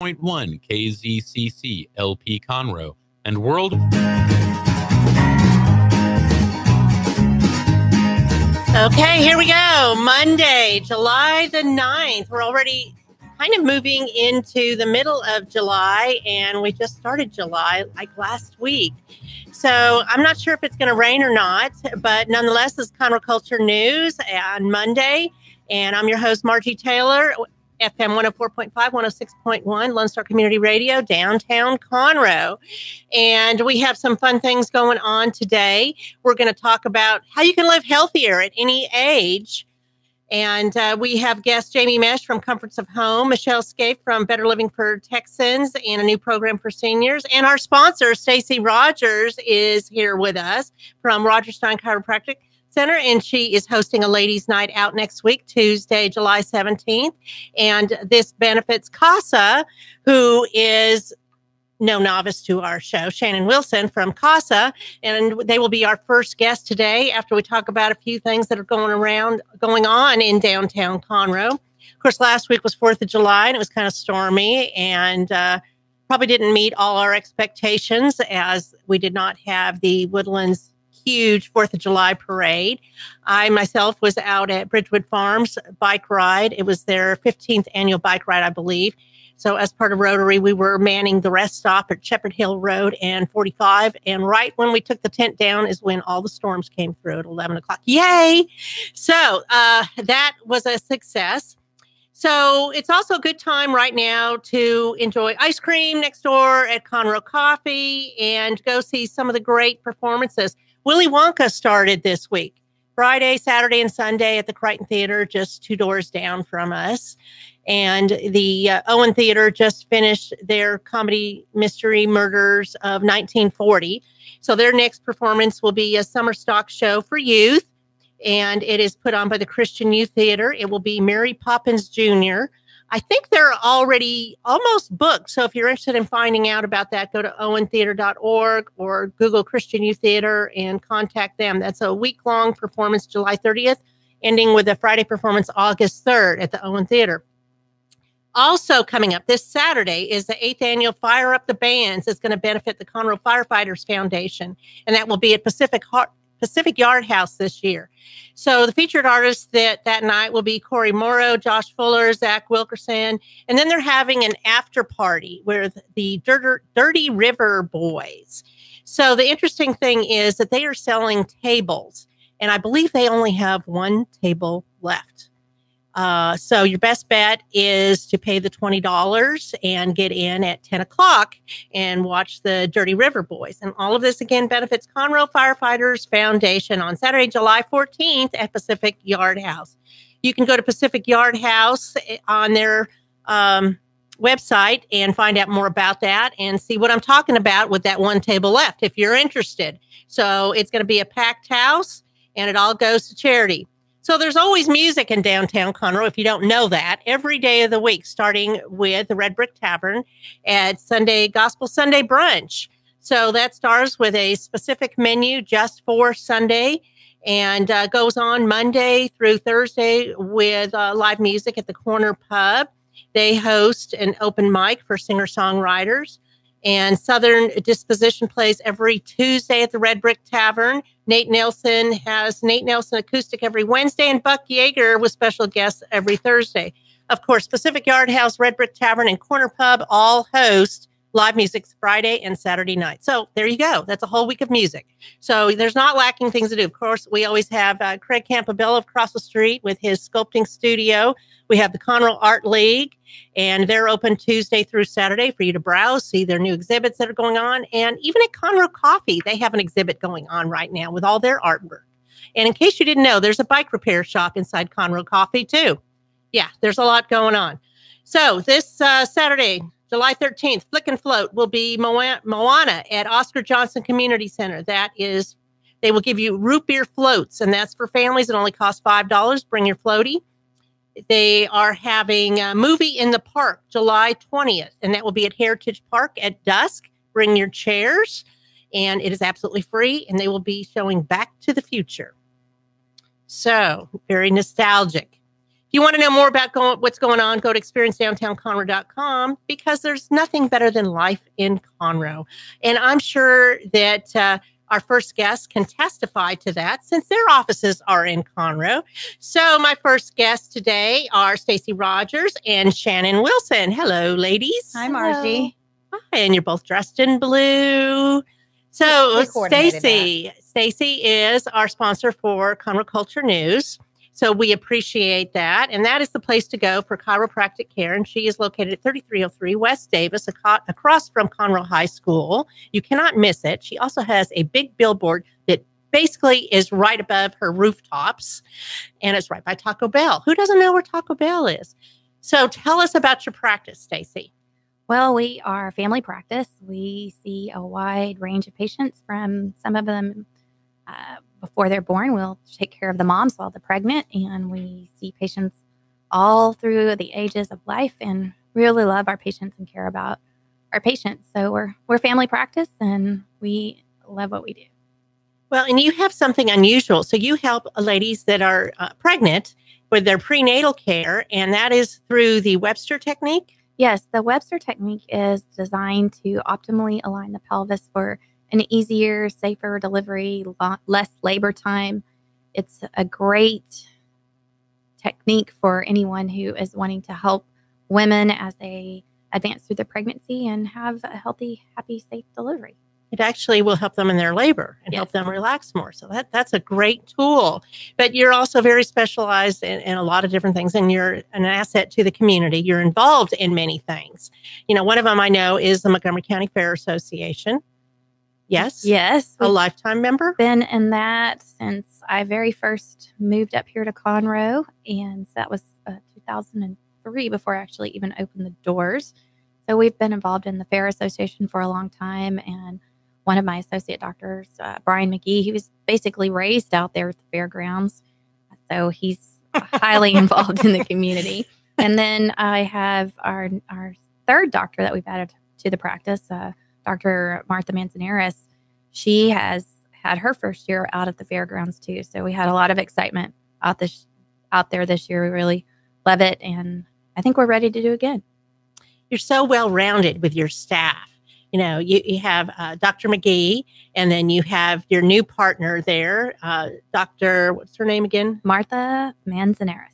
101.1 KZCC LP Conroe and world. Okay, here we go. Monday, July the 9th. We're already kind of moving into the middle of July, and we just started July like last week. So I'm not sure if it's going to rain or not, but nonetheless, this is Counterculture News on Monday. And I'm your host, Margie Taylor, FM 104.5, 106.1, Lone Star Community Radio, downtown Conroe. And we have some fun things going on today. We're going to talk about how you can live healthier at any age. And we have guest Jamie Mesh from Comforts of Home, Michele Scaife from Better Living for Texans, and a new program for seniors. And our sponsor, Stacey Rogers, is here with us from Rogerstein Chiropractic Center, and she is hosting a ladies' night out next week, Tuesday, July 17th. And this benefits Casa, who is no novice to our show, Shannon Wilson from Casa, and they will be our first guest today after we talk about a few things that are going on in downtown Conroe. Of course, last week was 4th of July, and it was kind of stormy, and probably didn't meet all our expectations, as we did not have the Woodlands huge 4th of July parade. I myself was out at Bridgewood Farms bike ride. It was their 15th annual bike ride, I believe. So as part of Rotary, we were manning the rest stop at Shepherd Hill Road and 45. And right when we took the tent down is when all the storms came through at 11 o'clock. Yay! So that was a success. So it's also a good time right now to enjoy ice cream next door at Conroe Coffee and go see some of the great performances. Willy Wonka started this week. Friday, Saturday, and Sunday at the Crichton Theater, just 2 doors down from us. And the Owen Theater just finished their comedy mystery murders of 1940. So their next performance will be a summer stock show for youth. And it is put on by the Christian Youth Theater. It will be Mary Poppins Jr. I think they're already almost booked. So if you're interested in finding out about that, go to owentheater.org or Google Christian Youth Theater and contact them. That's a week-long performance, July 30th, ending with a Friday performance August 3rd at the Owen Theater. Also coming up this Saturday is the 8th annual Fire Up the Bands. It's going to benefit the Conroe Firefighters Foundation, and that will be at Pacific Yard House this year. So the featured artists that night will be Corey Morrow, Josh Fuller, Zach Wilkerson, and then they're having an after party with the Dirty River Boys. So the interesting thing is that they are selling tables, and I believe they only have one table left. So your best bet is to pay the $20 and get in at 10 o'clock and watch the Dirty River Boys. And all of this, again, benefits Conroe Firefighters Foundation on Saturday, July 14th at Pacific Yard House. You can go to Pacific Yard House on their website and find out more about that and see what I'm talking about with that one table left if you're interested. So it's going to be a packed house, and it all goes to charity. So there's always music in downtown Conroe, if you don't know that, every day of the week, starting with the Red Brick Tavern at Sunday Gospel Sunday Brunch. So that starts with a specific menu just for Sunday and goes on Monday through Thursday with live music at the Corner Pub. They host an open mic for singer-songwriters. And Southern Disposition plays every Tuesday at the Red Brick Tavern. Nate Nelson has Nate Nelson Acoustic every Wednesday, and Buck Yeager with special guests every Thursday. Of course, Pacific Yard House, Red Brick Tavern, and Corner Pub all host live music Friday and Saturday night. So there you go. That's a whole week of music. So there's not lacking things to do. Of course, we always have Craig Campobello across the street with his sculpting studio. We have the Conroe Art League, and they're open Tuesday through Saturday for you to browse, see their new exhibits that are going on. And even at Conroe Coffee, they have an exhibit going on right now with all their artwork. And in case you didn't know, there's a bike repair shop inside Conroe Coffee, too. Yeah, there's a lot going on. So this Saturday, July 13th, Flick and Float will be Moana at Oscar Johnson Community Center. That is, they will give you root beer floats, and that's for families. It only costs $5. Bring your floaty. They are having a movie in the park July 20th, and that will be at Heritage Park at dusk. Bring your chairs, and it is absolutely free, and they will be showing Back to the Future. So, very nostalgic. If you want to know more about what's going on, go to experiencedowntownconroe.com because there's nothing better than life in Conroe. And I'm sure that our first guest can testify to that since their offices are in Conroe. So my first guests today are Stacy Rogers and Shannon Wilson. Hello, ladies. Hi, Margie. Hi, and you're both dressed in blue. So Stacy is our sponsor for Conroe Culture News. So we appreciate that. And that is the place to go for chiropractic care. And she is located at 3303 West Davis, across from Conroe High School. You cannot miss it. She also has a big billboard that basically is right above her rooftops. And it's right by Taco Bell. Who doesn't know where Taco Bell is? So tell us about your practice, Stacy. Well, we are a family practice. We see a wide range of patients, from some of them before they're born. We'll take care of the moms while they're pregnant, and we see patients all through the ages of life and really love our patients and care about our patients. So we're family practice, and we love what we do. Well, and you have something unusual. So you help ladies that are pregnant with their prenatal care, and that is through the Webster technique? Yes, the Webster technique is designed to optimally align the pelvis for an easier, safer delivery, less labor time. It's a great technique for anyone who is wanting to help women as they advance through their pregnancy and have a healthy, happy, safe delivery. It actually will help them in their labor and help them relax more. So that's a great tool. But you're also very specialized in a lot of different things, and you're an asset to the community. You're involved in many things. You know, one of them I know is the Montgomery County Fair Association. Yes? Yes. A lifetime member? Been in that since I very first moved up here to Conroe, and that was 2003 before I actually even opened the doors. So we've been involved in the Fair Association for a long time, and one of my associate doctors, Brian McGee, he was basically raised out there at the fairgrounds, so he's highly involved in the community. And then I have our third doctor that we've added to the practice, Dr. Martha Manzanares. She has had her first year out at the fairgrounds too, so we had a lot of excitement out there this year. We really love it, and I think we're ready to do it again. You're so well-rounded with your staff. You know, you have Dr. McGee, and then you have your new partner there, Dr. What's her name again? Martha Manzanares.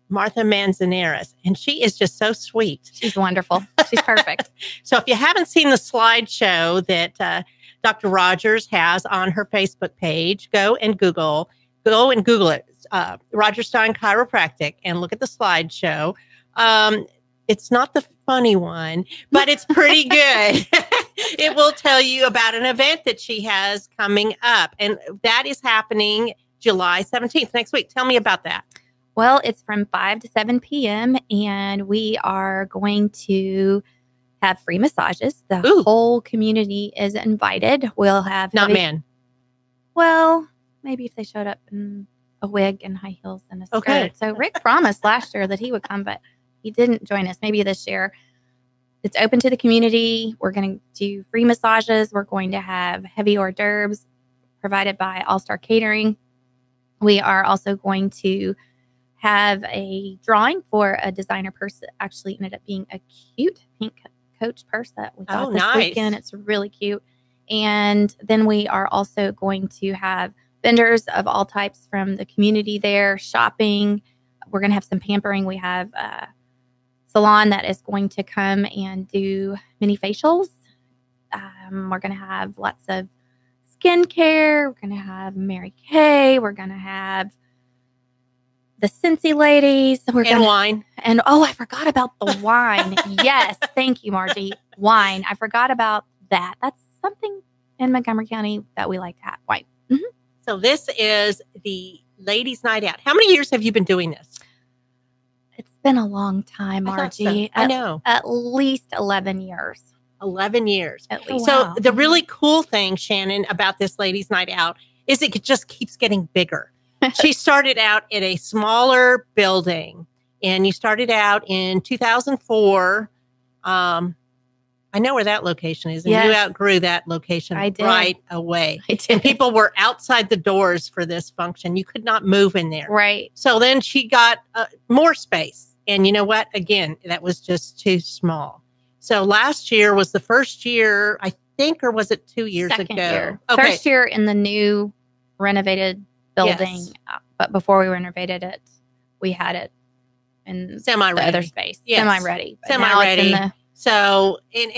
Martha Manzanares. And she is just so sweet. She's wonderful. She's perfect. So if you haven't seen the slideshow that Dr. Rogers has on her Facebook page, go and Google it. Rogers Stein Chiropractic, and look at the slideshow. It's not the funny one, but it's pretty good. It will tell you about an event that she has coming up, and that is happening July 17th, next week. Tell me about that. Well, it's from 5 to 7 p.m., and we are going to have free massages. The whole community is invited. We'll have... Not men. Well, maybe if they showed up in a wig and high heels and a skirt. Okay. So Rick promised last year that he would come, but he didn't join us. Maybe this year. It's open to the community. We're going to do free massages. We're going to have heavy hors d'oeuvres provided by All Star Catering. We are also going to have a drawing for a designer purse that actually ended up being a cute pink Coach purse that we got this weekend. It's really cute. And then we are also going to have vendors of all types from the community there, shopping. We're going to have some pampering. We have salon that is going to come and do mini facials. We're going to have lots of skincare. We're going to have Mary Kay. We're going to have the Cincy ladies. Wine. And I forgot about the wine. Yes. Thank you, Margie. Wine. I forgot about that. That's something in Montgomery County that we like to have. Wine. Mm-hmm. So this is the ladies' night out. How many years have you been doing this? It's been a long time, Margie. I know. At least 11 years. 11 years. At least. So the really cool thing, Shannon, about this ladies' night out is it just keeps getting bigger. She started out in a smaller building, and you started out in 2004. I know where that location is, and Yes. you outgrew that location I did. right away. I did. And people were outside the doors for this function. You could not move in there. Right. So then she got more space. And you know what? Again, that was just too small. So last year was the first year, I think, or was it 2 years Second ago? year. Okay. First year in the new renovated building. Yes. But before we renovated it, we had it in Semi-ready. the other space. Yes. Semi-ready. But Semi-ready. now it's in So, and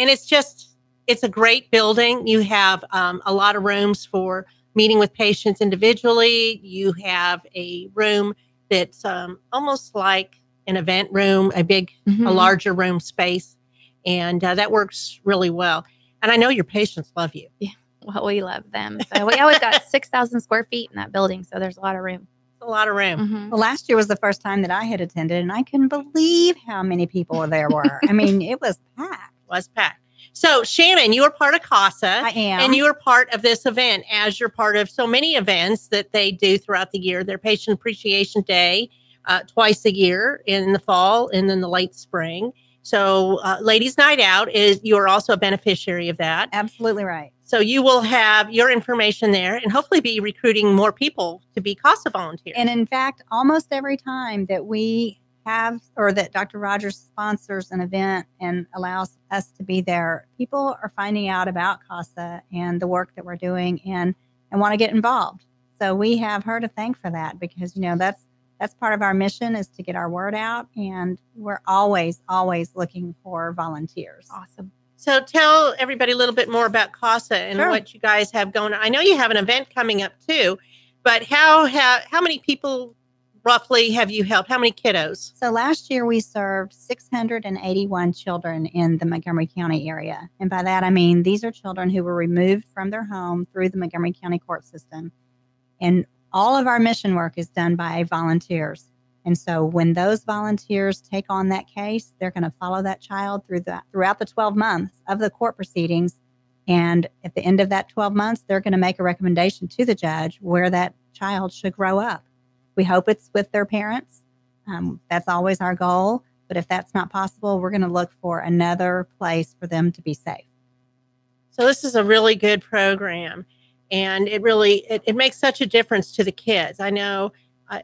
it's a great building. You have a lot of rooms for meeting with patients individually. You have a room that's almost like an event room, a larger room space. And that works really well. And I know your patients love you. Yeah, well, we love them. So we always got 6,000 square feet in that building. So there's a lot of room. A lot of room. Mm-hmm. Well, last year was the first time that I had attended, and I couldn't believe how many people there were. I mean, it was packed. So, Shannon, you are part of Casa. I am. And you are part of this event, as you're part of so many events that they do throughout the year. Their Patient Appreciation Day twice a year in the fall and then the late spring. So, Ladies Night Out you are also a beneficiary of that. Absolutely right. So you will have your information there and hopefully be recruiting more people to be Casa volunteers. And in fact, almost every time that we have, or that Dr. Rogers sponsors an event and allows us to be there, people are finding out about Casa and the work that we're doing and want to get involved. So we have her to thank for that, because, you know, that's part of our mission, is to get our word out. And we're always looking for volunteers. Awesome. So tell everybody a little bit more about Casa and Sure. what you guys have going on. I know you have an event coming up too, but how many people roughly have you helped? How many kiddos? So last year we served 681 children in the Montgomery County area. And by that, I mean, these are children who were removed from their home through the Montgomery County court system. And all of our mission work is done by volunteers. And so when those volunteers take on that case, they're going to follow that child throughout the 12 months of the court proceedings. And at the end of that 12 months, they're going to make a recommendation to the judge where that child should grow up. We hope it's with their parents. That's always our goal. But if that's not possible, we're going to look for another place for them to be safe. So this is a really good program. And it really, it makes such a difference to the kids. I know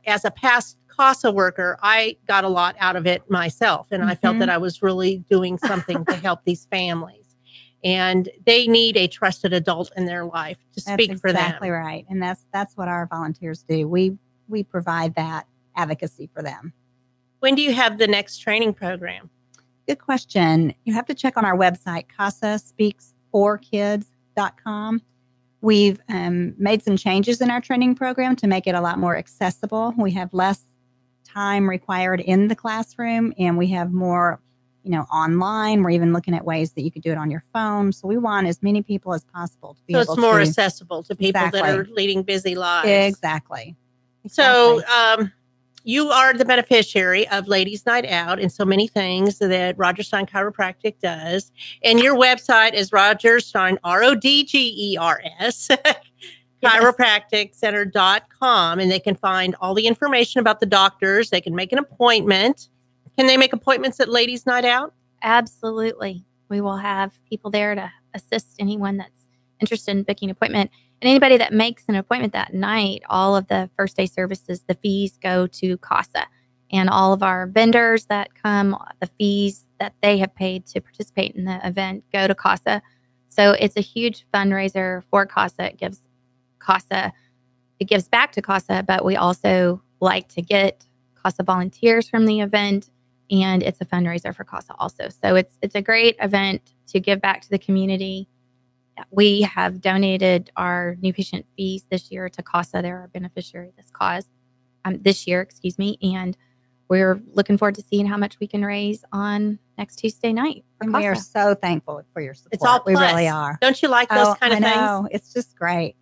as a past Casa worker, I got a lot out of it myself. And I felt that I was really doing something to help these families. And they need a trusted adult in their life to speak for them. That's exactly right. And that's what our volunteers do. We provide that advocacy for them. When do you have the next training program? Good question. You have to check on our website, CasaSpeaks4Kids.com. We've made some changes in our training program to make it a lot more accessible. We have less time required in the classroom, and we have more, online. We're even looking at ways that you could do it on your phone. So we want as many people as possible to be able to. So it's more accessible to people Exactly. that are leading busy lives. Exactly. So you are the beneficiary of Ladies Night Out and so many things that Roger Stein Chiropractic does. And your website is Roger Stein, RODGERS, chiropracticcenter.com. And they can find all the information about the doctors. They can make an appointment. Can they make appointments at Ladies Night Out? Absolutely. We will have people there to assist anyone that's interested in booking an appointment. And anybody that makes an appointment that night, all of the first day services, the fees go to Casa. And all of our vendors that come, the fees that they have paid to participate in the event go to Casa. So it's a huge fundraiser for Casa. It gives back to Casa, but we also like to get Casa volunteers from the event. And it's a fundraiser for Casa also. So it's a great event to give back to the community. We have donated our new patient fees this year to Casa. They're our beneficiary of this year, and we're looking forward to seeing how much we can raise on next Tuesday night. And we are so thankful for your support. It's all plus. We really are. Don't you like those kind of things? I know. It's just great.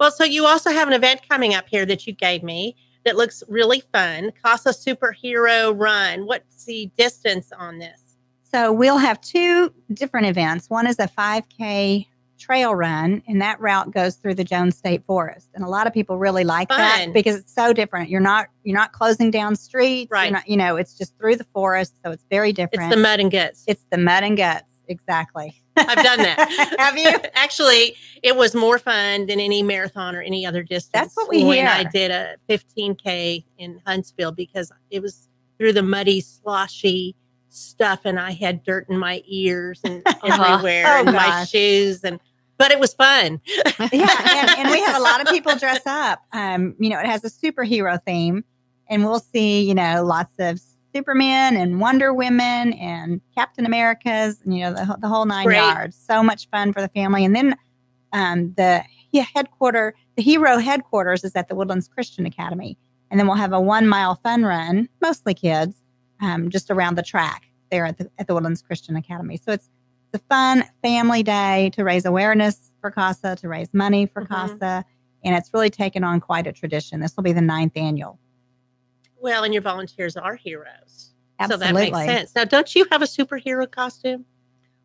Well, so you also have an event coming up here that you gave me that looks really fun. Casa Superhero Run. What's the distance on this? So we'll have two different events. One is a 5K trail run, and that route goes through the Jones State Forest. And a lot of people really like that because it's so different. You're not closing down streets. Right. You're not, it's just through the forest, so it's very different. It's the mud and guts. It's the mud and guts, exactly. I've done that. Have you? Actually, it was more fun than any marathon or any other distance. That's what we when hear. I did a 15K in Huntsville because it was through the muddy, sloshy stuff, and I had dirt in my ears and everywhere, and my shoes, but it was fun. Yeah, and we have a lot of people dress up. It has a superhero theme, and we'll see, lots of Superman and Wonder Women and Captain Americas, and, the whole nine yards. So much fun for the family. And then the hero headquarters is at the Woodlands Christian Academy. And then we'll have a 1 mile fun run, mostly kids, just around the track there at the Woodlands Christian Academy. So it's a fun family day to raise awareness for Casa, to raise money for Casa. And it's really taken on quite a tradition. This will be the 9th annual. Well, and your volunteers are heroes. Absolutely. So that makes sense. Now, don't you have a superhero costume?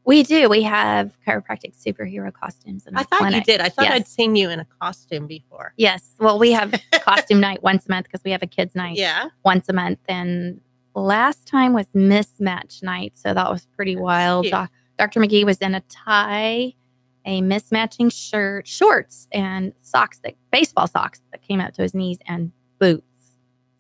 We do. We have chiropractic superhero costumes in our thought clinic. you did. I thought Yes. I'd seen you in a costume before. Yes. Well, we have costume night once a month because we have a kids' night once a month. And last time was mismatch night. So that was pretty wild. Dr. McGee was in a tie, a mismatching shirt, shorts, and socks, baseball socks that came out to his knees, and boots.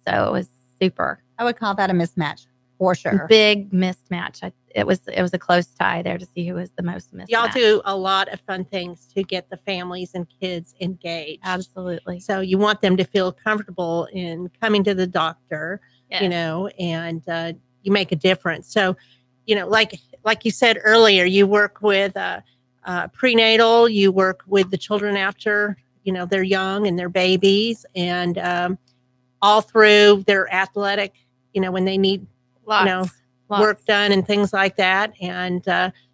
So it was super. I would call that a mismatch for sure. Big mismatch. It was a close tie there to see who was the most mismatched. Y'all do a lot of fun things to get the families and kids engaged. Absolutely. So you want them to feel comfortable in coming to the doctor, Yes. and you make a difference. So, like you said earlier, you work with prenatal, you work with the children after, they're young and they're babies, and all through their athletic, when they need, Lots. work done and things like that. And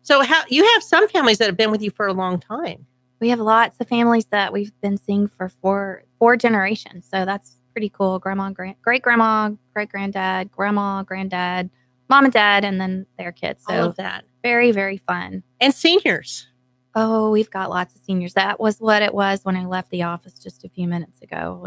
so you have some families that have been with you for a long time. We have lots of families that we've been seeing for four generations. So that's pretty cool. Grandma, great-grandma, great-granddad, grandma, granddad, mom and dad, and then their kids. So all of that. Very, very fun. And seniors. Oh, we've got lots of seniors. That was what it was when I left the office just a few minutes ago.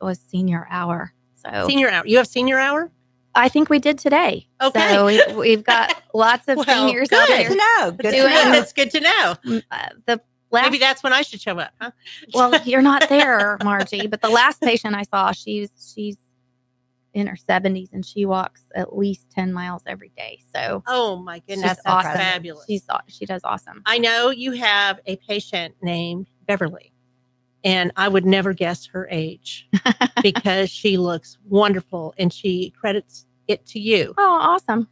Was senior hour. So Senior hour. You have senior hour? I think we did today. Okay. So we've got lots of seniors out good there. Good to know. Good to Doing- know. That's good to know. Maybe that's when I should show up, huh? Well, you're not there, Margie. But the last patient I saw, she's in her 70s and she walks at least 10 miles every day. So, Oh my goodness, She's awesome. Fabulous. she does awesome. I know you have a patient named Beverly, and I would never guess her age because she looks wonderful, and she credits it to you. Oh, awesome.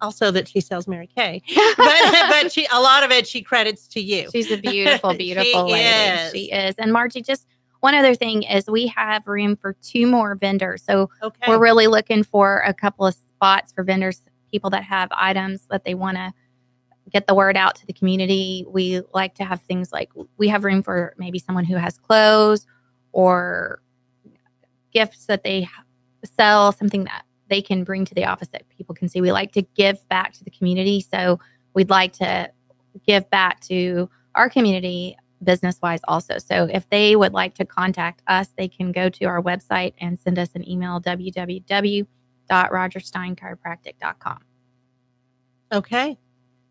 Also, that she sells Mary Kay, but a lot of it she credits to you. She's a beautiful, beautiful She lady. is. She is. And Margie, just one other thing is we have room for 2 more vendors. So Okay. we're really looking for a couple of spots for vendors, people that have items that they want to get the word out to the community. We like to have things like we have room for maybe someone who has clothes or gifts that they sell, something that they can bring to the office that people can see. We like to give back to the community. So we'd like to give back to our community business-wise also. So if they would like to contact us, they can go to our website and send us an email, www.rogersteinchiropractic.com. Okay.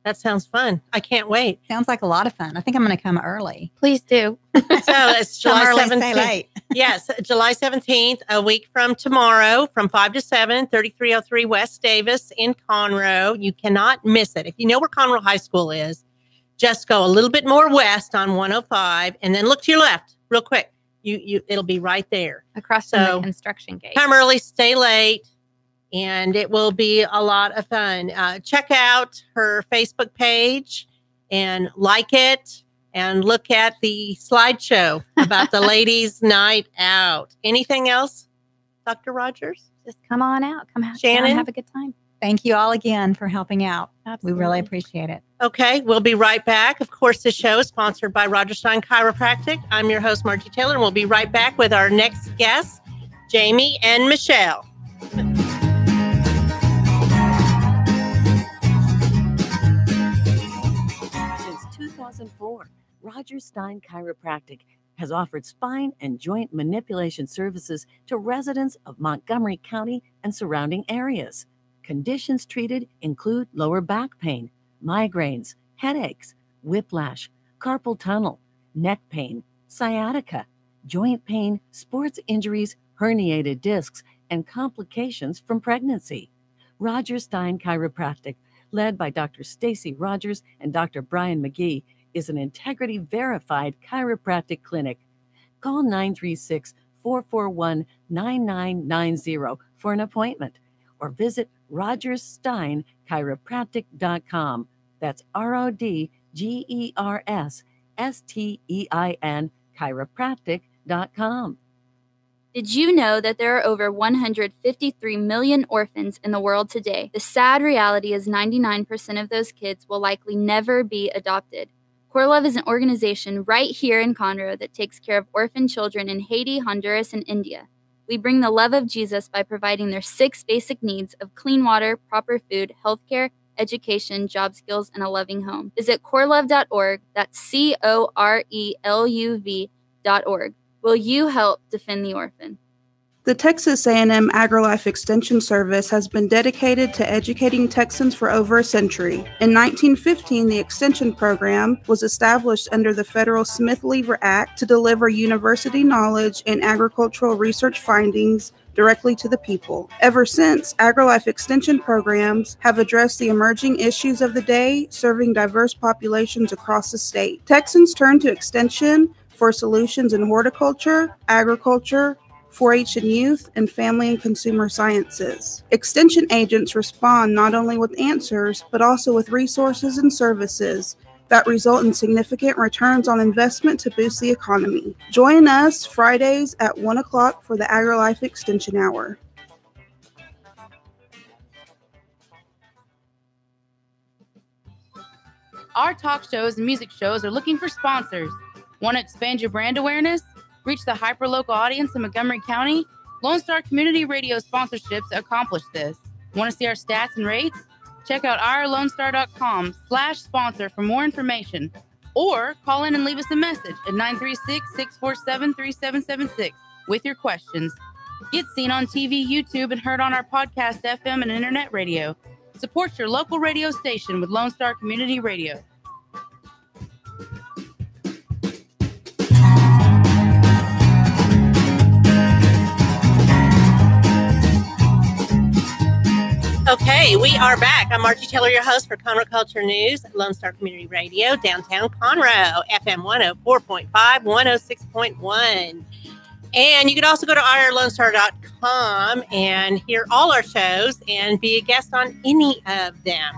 That sounds fun. I can't wait. Sounds like a lot of fun. I think I'm going to come early. Please do. So it's Come July early, 17th. stay late. Yes, July 17th, a week from tomorrow, from 5 to 7, 3303 West Davis in Conroe. You cannot miss it. If you know where Conroe High School is, just go a little bit more west on 105 and then look to your left real quick. It'll be right there. Across from the construction gate. Come early, stay late, and it will be a lot of fun. Check out her Facebook page and like it. And look at the slideshow about the ladies' night out. Anything else, Dr. Rogers? Just come on out. Come out. Shannon? And have a good time. Thank you all again for helping out. Absolutely. We really appreciate it. Okay, we'll be right back. Of course, this show is sponsored by Roger Stein Chiropractic. I'm your host, Margie Taylor, and we'll be right back with our next guests, Jamie and Michele. 2004, Roger Stein Chiropractic has offered spine and joint manipulation services to residents of Montgomery County and surrounding areas. Conditions treated include lower back pain, migraines, headaches, whiplash, carpal tunnel, neck pain, sciatica, joint pain, sports injuries, herniated discs, and complications from pregnancy. Roger Stein Chiropractic, led by Dr. Stacy Rogers and Dr. Brian McGee, is an integrity-verified chiropractic clinic. Call 936-441-9990 for an appointment or visit rogerssteinchiropractic.com. That's RODGERSSTEIN chiropractic.com. Did you know that there are over 153 million orphans in the world today? The sad reality is 99% of those kids will likely never be adopted. Core Love is an organization right here in Conroe that takes care of orphan children in Haiti, Honduras, and India. We bring the love of Jesus by providing their 6 basic needs of clean water, proper food, healthcare, education, job skills, and a loving home. Visit corelove.org. That's CORELUV.org. Will you help defend the orphan? The Texas A&M AgriLife Extension Service has been dedicated to educating Texans for over a century. In 1915, the Extension Program was established under the federal Smith-Lever Act to deliver university knowledge and agricultural research findings directly to the people. Ever since, AgriLife Extension programs have addressed the emerging issues of the day, serving diverse populations across the state. Texans turn to Extension for solutions in horticulture, agriculture, 4-H and youth, and family and consumer sciences. Extension agents respond not only with answers, but also with resources and services that result in significant returns on investment to boost the economy. Join us Fridays at 1 o'clock for the AgriLife Extension Hour. Our talk shows and music shows are looking for sponsors. Want to expand your brand awareness? Reach the hyper-local audience in Montgomery County? Lone Star Community Radio sponsorships accomplish this. Want to see our stats and rates? Check out ourlonestar.com/sponsor for more information. Or call in and leave us a message at 936-647-3776 with your questions. Get seen on TV, YouTube, and heard on our podcast, FM, and internet radio. Support your local radio station with Lone Star Community Radio. Okay, we are back. I'm Margie Taylor, your host for Conroe Culture News at Lone Star Community Radio, downtown Conroe, FM 104.5, 106.1. And you can also go to ourlonestar.com and hear all our shows and be a guest on any of them.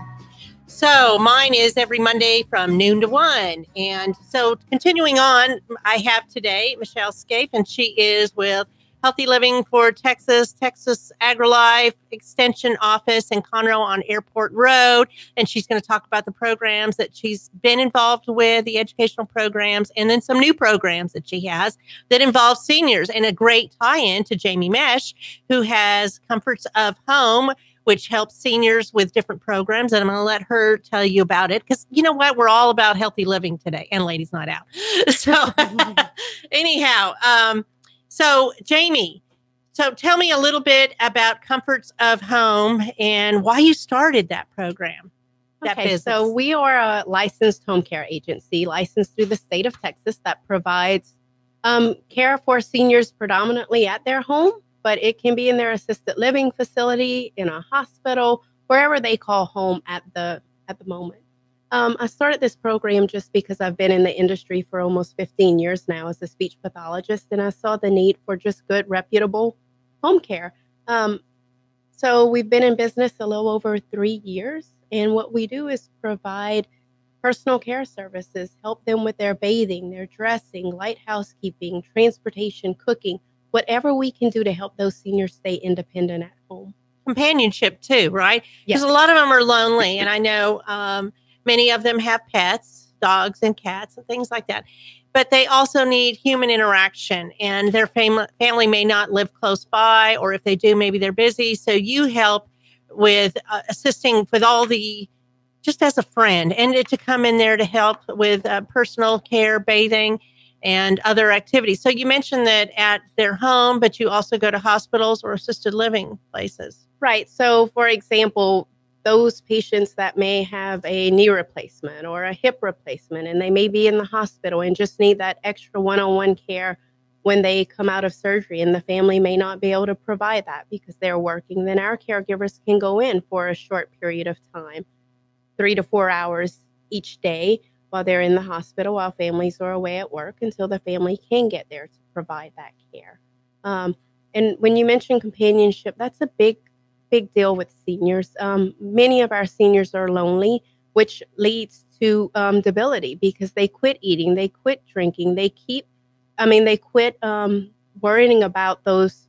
So mine is every Monday from noon to 1. And so continuing on, I have today Michele Scaife, and she is with Healthy Living for Texas AgriLife Extension Office in Conroe on Airport Road. And she's going to talk about the programs that she's been involved with, the educational programs, and then some new programs that she has that involve seniors, and a great tie-in to Jamie Mesh, who has Comforts of Home, which helps seniors with different programs. And I'm going to let her tell you about it, because you know what? We're all about healthy living today, and Ladies Night Out. So anyhow, so Jamie, so tell me a little bit about Comforts of Home and why you started that program, that business. So we are a licensed home care agency, licensed through the state of Texas, that provides care for seniors predominantly at their home, but it can be in their assisted living facility, in a hospital, wherever they call home at the moment. I started this program just because I've been in the industry for almost 15 years now as a speech pathologist, and I saw the need for just good, reputable home care. So we've been in business a little over 3 years, and what we do is provide personal care services, help them with their bathing, their dressing, light housekeeping, transportation, cooking, whatever we can do to help those seniors stay independent at home. Companionship too, right? Yes. Because a lot of them are lonely, and I know many of them have pets, dogs and cats and things like that. But they also need human interaction, and their family may not live close by, or if they do, maybe they're busy. So you help with assisting with all the just as a friend, and to come in there to help with personal care, bathing, and other activities. So you mentioned that at their home, but you also go to hospitals or assisted living places. Right. So, for example, those patients that may have a knee replacement or a hip replacement, and they may be in the hospital and just need that extra one-on-one care when they come out of surgery, and the family may not be able to provide that because they're working, then our caregivers can go in for a short period of time, 3 to 4 hours each day while they're in the hospital, while families are away at work, until the family can get there to provide that care. And when you mention companionship, that's a big deal with seniors. Many of our seniors are lonely, which leads to debility because they quit eating, they quit drinking, they quit worrying about those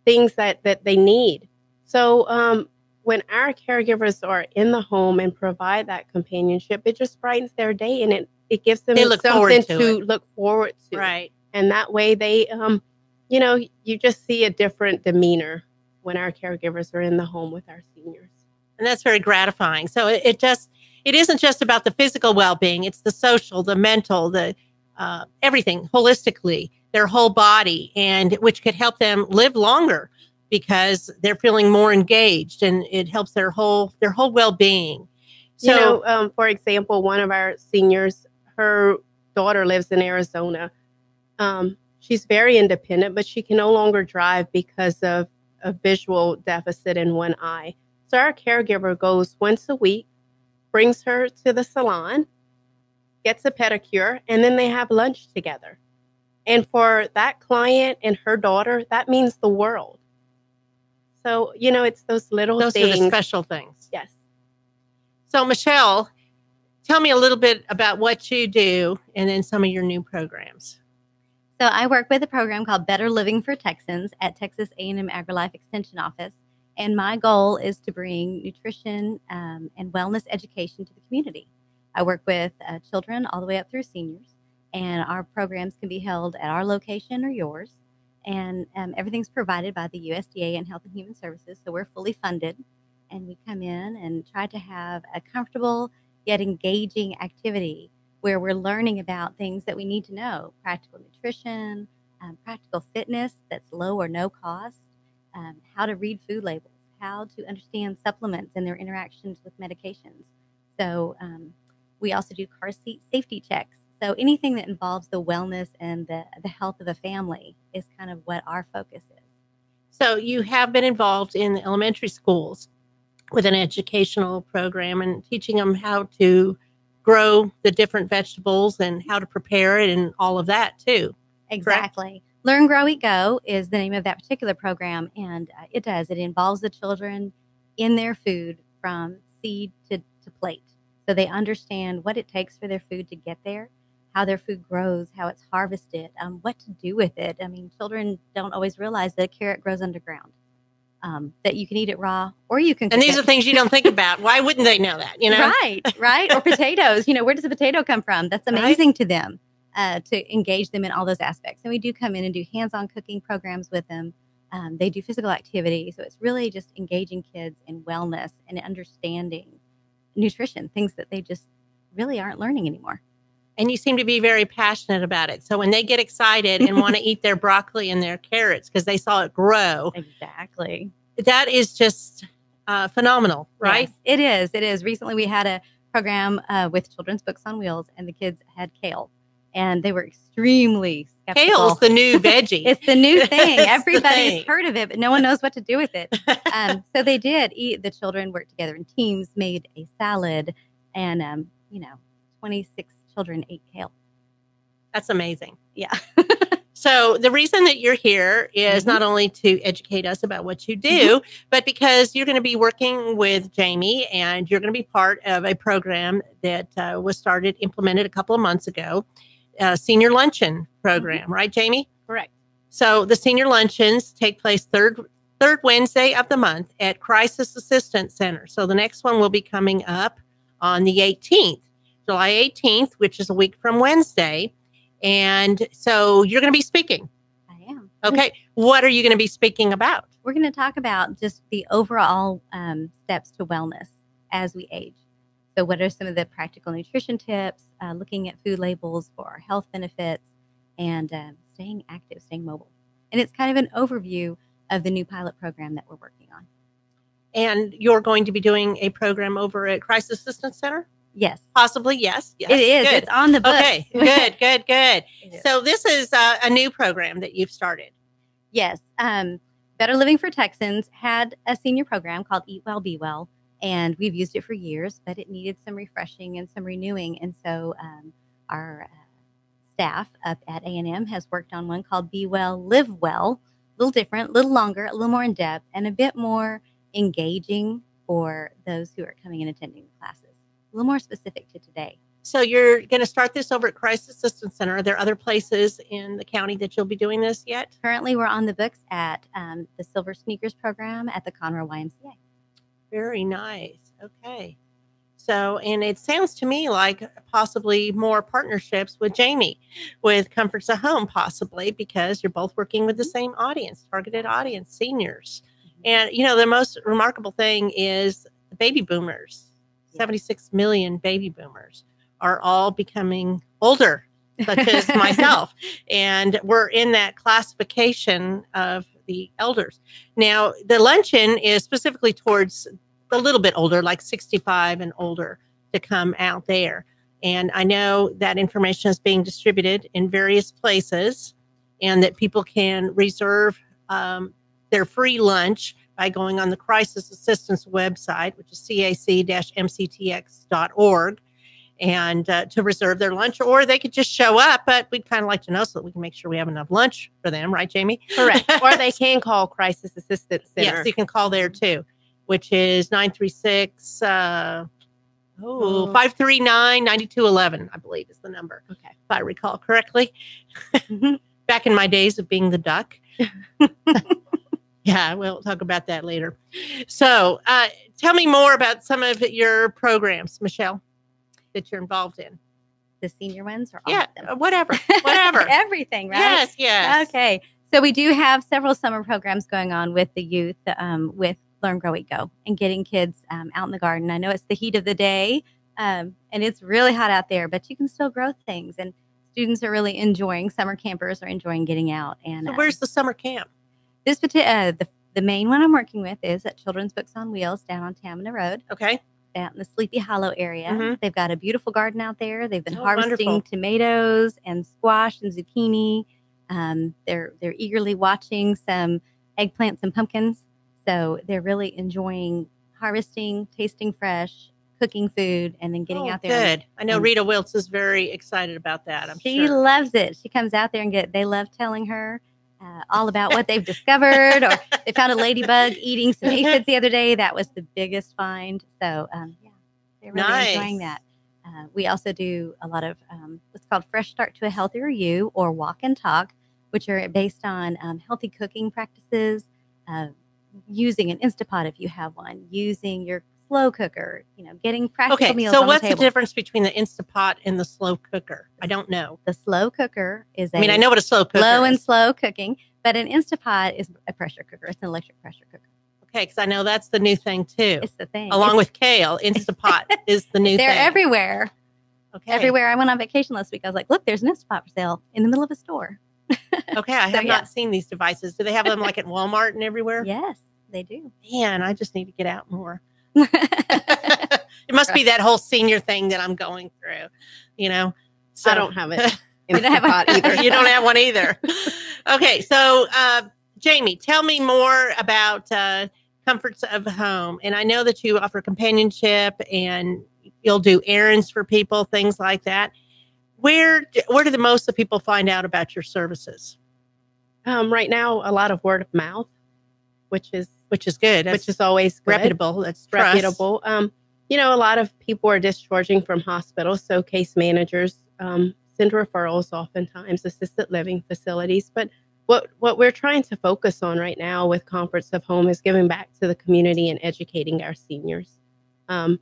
things that they need. So when our caregivers are in the home and provide that companionship, it just brightens their day, and it gives them something to look forward to. Right. And that way they, you just see a different demeanor when our caregivers are in the home with our seniors. And that's very gratifying. So it isn't just about the physical well-being. It's the social, the mental, the everything holistically, their whole body, and which could help them live longer because they're feeling more engaged, and it helps their whole well-being. So, for example, one of our seniors, her daughter lives in Arizona. She's very independent, but she can no longer drive because of a visual deficit in one eye. So our caregiver goes once a week, brings her to the salon, gets a pedicure, and then they have lunch together. And for that client and her daughter, that means the world. So, it's those little things. Those are the special things. Yes. So, Michele, tell me a little bit about what you do and then some of your new programs. So I work with a program called Better Living for Texans at Texas A&M AgriLife Extension Office. And my goal is to bring nutrition and wellness education to the community. I work with children all the way up through seniors, and our programs can be held at our location or yours. And everything's provided by the USDA and Health and Human Services, so we're fully funded. And we come in and try to have a comfortable yet engaging activity where we're learning about things that we need to know: practical nutrition, practical fitness that's low or no cost, how to read food labels, how to understand supplements and their interactions with medications. So we also do car seat safety checks. So anything that involves the wellness and the health of a family is kind of what our focus is. So you have been involved in the elementary schools with an educational program and teaching them how to grow the different vegetables and how to prepare it and all of that too. Exactly. Correct? Learn, Grow, Eat, Go is the name of that particular program. And it involves the children in their food from seed to plate. So they understand what it takes for their food to get there, how their food grows, how it's harvested, what to do with it. I mean, children don't always realize that a carrot grows underground, that you can eat it raw or you can cook And these it. are things you don't think about. Why wouldn't they know that? Right. Or potatoes. Where does the potato come from? That's amazing to them, to engage them in all those aspects. And we do come in and do hands-on cooking programs with them. They do physical activity. So it's really just engaging kids in wellness and understanding nutrition, things that they just really aren't learning anymore. And you seem to be very passionate about it. So when they get excited and want to eat their broccoli and their carrots because they saw it grow. Exactly. That is just phenomenal, right? Yes, it is. Recently we had a program with Children's Books on Wheels, and the kids had kale. And they were extremely skeptical. Kale's the new veggie. It's the new thing. Everybody's heard of it, but no one knows what to do with it. So they did eat. The children worked together in teams, made a salad, and 26 children ate kale. That's amazing. Yeah. So the reason that you're here is not only to educate us about what you do, but because you're going to be working with Jamie, and you're going to be part of a program that was implemented a couple of months ago, Senior Luncheon program, right, Jamie? Correct. So the Senior Luncheons take place third Wednesday of the month at Crisis Assistance Center. So the next one will be coming up on the 18th, July 18th, which is a week from Wednesday. And so you're going to be speaking. I am. Okay. What are you going to be speaking about? We're going to talk about just the overall steps to wellness. as we age. So what are some of the practical nutrition tips, looking at food labels for our health benefits, and staying active, staying mobile. And it's kind of an overview of the new pilot program that we're working on. And you're going to be doing a program over at Crisis Assistance Center? Yes. Possibly, yes. It is. Good. It's on the books. Okay, good. So this is a new program that you've started. Yes. Better Living for Texans had a senior program called Eat Well, Be Well, and we've used it for years, but it needed some refreshing and some renewing. And so our staff up at A&M has worked on one called Be Well, Live Well, a little different, a little longer, a little more in depth, and a bit more engaging for those who are coming and attending the classes. A little more specific to today. So you're going to start this over at Crisis Assistance Center. Are there other places in the county that you'll be doing this yet? Currently, we're on the books at the Silver Sneakers program at the Conroe YMCA. Very nice. Okay. So, and it sounds to me like possibly more partnerships with Jamie, with Comforts at Home, possibly, because you're both working with the same audience, targeted audience, seniors. And, you know, the most remarkable thing is the baby boomers, 76 million baby boomers are all becoming older, such as myself. And we're in that classification of the elders. Now, the luncheon is specifically towards a little bit older, like 65 and older, to come out there. And I know that information is being distributed in various places and that people can reserve their free lunch by going on the Crisis Assistance website, which is cac-mctx.org, and to reserve their lunch, or they could just show up, but we'd kind of like to know so that we can make sure we have enough lunch for them. Right, Jamie? Correct. Or they can call Crisis Assistance Center. Yes, you can call there too, which is 936 539-9211, I believe is the number. Okay. If I recall correctly. Back in my days of being the duck. Yeah, we'll talk about that later. So tell me more about some of your programs, Michele, that you're involved in. The senior ones or all of them? Whatever. Everything, right? Yes. Okay. So we do have several summer programs going on with the youth with Learn, Grow, Eat, Go, and getting kids out in the garden. I know it's the heat of the day and it's really hot out there, but you can still grow things. And students are really enjoying, summer campers are enjoying getting out. And so where's the summer camp? This particular, the main one I'm working with is at Children's Books on Wheels down on Tamina Road. Okay. Out in the Sleepy Hollow area. Mm-hmm. They've got a beautiful garden out there. They've been harvesting wonderful. tomatoes and squash and zucchini. They're eagerly watching some eggplants and pumpkins. So they're really enjoying harvesting, tasting fresh, cooking food, and then getting out there. Good. I know Rita Wiltz is very excited about that. She loves it. She comes out there and they love telling her all about what they've discovered, or they found a ladybug eating some aphids the other day. That was the biggest find. So, they're really enjoying that. We also do a lot of what's called Fresh Start to a Healthier You, or Walk and Talk, which are based on healthy cooking practices, using an Instapot if you have one, using your slow cooker, getting practical meals on the table. So what's the difference between the Instapot and the slow cooker? I don't know. The slow cooker is I know what a slow cooker low is. and slow cooking, but an Instapot is a pressure cooker. It's an electric pressure cooker. Okay, because I know that's the new thing too. It's the thing. Along with kale, Instapot is the new thing. They're everywhere. Okay. Everywhere. I went on vacation last week. I was like, look, there's an Instapot for sale in the middle of a store. Okay, I have not seen these devices. Do they have them like at Walmart and everywhere? Yes, they do. Man, I just need to get out more. It must be that whole senior thing that I'm going through, So I don't have it. You don't have either. You don't have one either. Okay, so Jamie, tell me more about Comforts of Home. And I know that you offer companionship and you'll do errands for people, things like that. Where do the most of people find out about your services? Right now, a lot of word of mouth, which is good. Which is always good. Reputable. That's reputable. A lot of people are discharging from hospitals, so case managers send referrals, oftentimes assisted living facilities. But what we're trying to focus on right now with Comforts of Home is giving back to the community and educating our seniors, and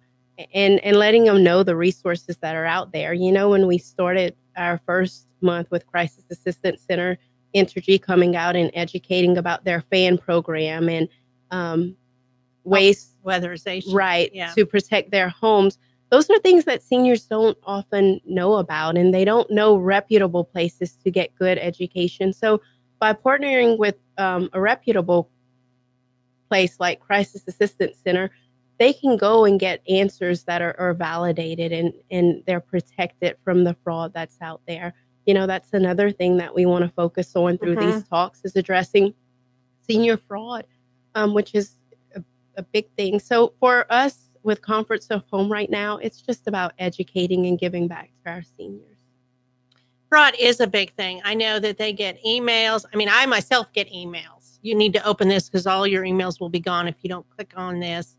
letting them know the resources that are out there. When we started our first month with Crisis Assistance Center, Entergy coming out and educating about their FAN program and waste weatherization, right, to protect their homes. Those are things that seniors don't often know about, and they don't know reputable places to get good education. So by partnering with a reputable place like Crisis Assistance Center, they can go and get answers that are validated, and they're protected from the fraud that's out there. That's another thing that we want to focus on through these talks, is addressing senior fraud, which is a big thing. So for us with Comforts of Home right now, it's just about educating and giving back to our seniors. Fraud is a big thing. I know that they get emails. I mean, I myself get emails. You need to open this because all your emails will be gone if you don't click on this.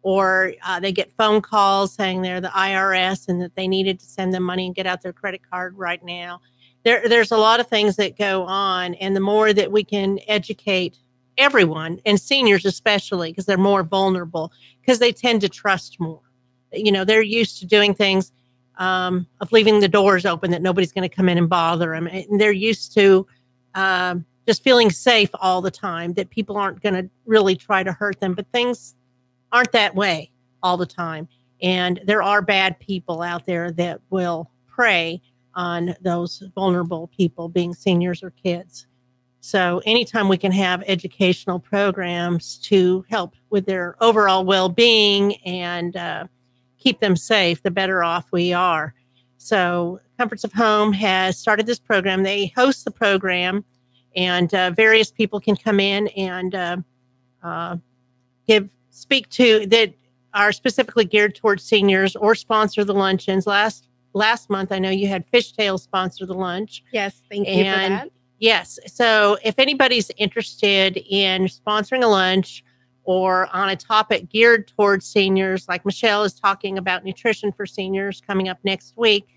Or they get phone calls saying they're the IRS and that they needed to send them money and get out their credit card right now. There's a lot of things that go on. And the more that we can educate everyone, and seniors especially, because they're more vulnerable, because they tend to trust more. They're used to doing things of leaving the doors open, that nobody's going to come in and bother them. And they're used to just feeling safe all the time, that people aren't going to really try to hurt them. But things aren't that way all the time. And there are bad people out there that will prey on those vulnerable people, being seniors or kids. So anytime we can have educational programs to help with their overall well-being and keep them safe, the better off we are. So Comforts of Home has started this program. They host the program, and various people can come in and speak to that are specifically geared towards seniors, or sponsor the luncheons. Last month, I know you had Fishtail sponsor the lunch. Yes, thank you for that. Yes. So if anybody's interested in sponsoring a lunch or on a topic geared towards seniors, like Michele is talking about nutrition for seniors coming up next week,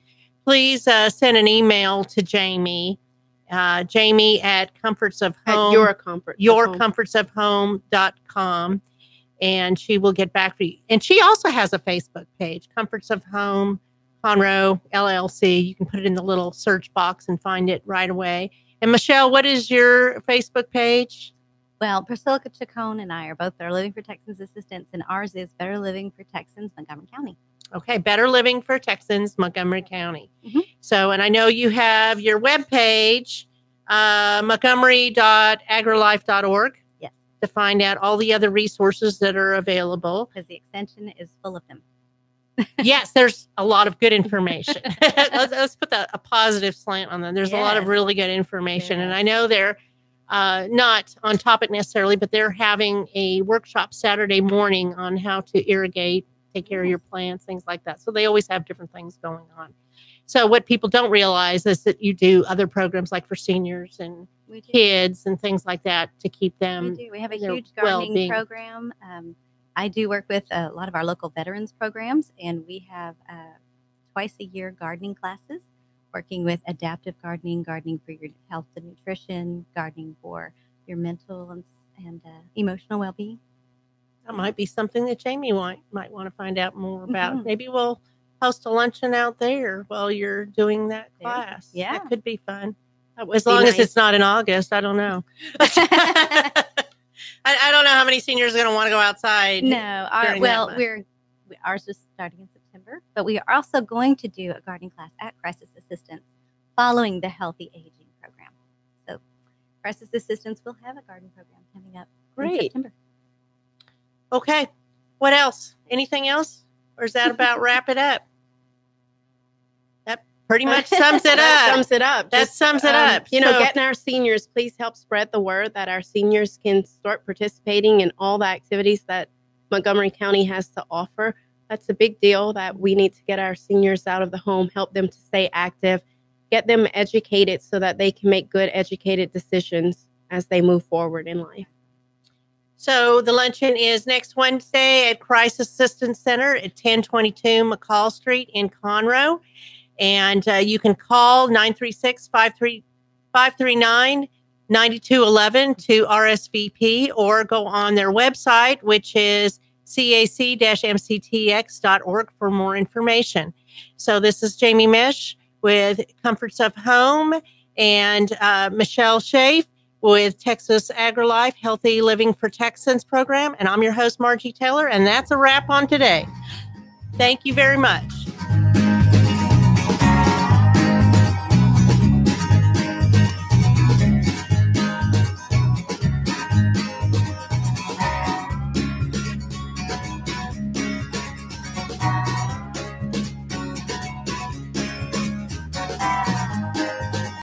please send an email to Jamie. Jamie at Comforts of Home. At yourcomfortsofhome.com. And she will get back to you. And she also has a Facebook page, Comforts of Home, Conroe, LLC. You can put it in the little search box and find it right away. And Michele, what is your Facebook page? Well, Priscilla Chacon and I are both Better Living for Texans assistants, and ours is Better Living for Texans, Montgomery County. Okay, Better Living for Texans, Montgomery County. Mm-hmm. So, and I know you have your webpage, montgomery.agrilife.org. To find out all the other resources that are available. Because the extension is full of them. Yes, there's a lot of good information. let's put a positive slant on them. There's a lot of really good information. Yes. And I know they're not on topic necessarily, but they're having a workshop Saturday morning on how to irrigate, take care of your plants, things like that. So they always have different things going on. So what people don't realize is that you do other programs like for seniors and kids and things like that to keep them. We do. We have a huge gardening program. I do work with a lot of our local veterans programs, and we have twice a year gardening classes, working with adaptive gardening, gardening for your health and nutrition, gardening for your mental and emotional well-being. That might be something that Jamie might want to find out more about. Mm-hmm. Maybe we'll host a luncheon out there while you're doing that class. Yeah. That could be fun. As long as it's not in August, I don't know. I don't know how many seniors are going to want to go outside. No. Ours is starting in September, but we are also going to do a gardening class at Crisis Assistance following the Healthy Aging program. So Crisis Assistance will have a garden program coming up in September. Okay. What else? Anything else? Or is that about wrap it up? That pretty much sums it up. That sums it up. Getting our seniors, please help spread the word that our seniors can start participating in all the activities that Montgomery County has to offer. That's a big deal, that we need to get our seniors out of the home, help them to stay active, get them educated so that they can make good educated decisions as they move forward in life. So the luncheon is next Wednesday at Crisis Assistance Center at 1022 McCall Street in Conroe. And you can call 936-539-9211 to RSVP, or go on their website, which is cac-mctx.org for more information. So this is Jamie Mish with Comforts of Home and Michele Scaife with Texas AgriLife Healthy Living for Texans program. And I'm your host, Margie Taylor, and that's a wrap on today. Thank you very much.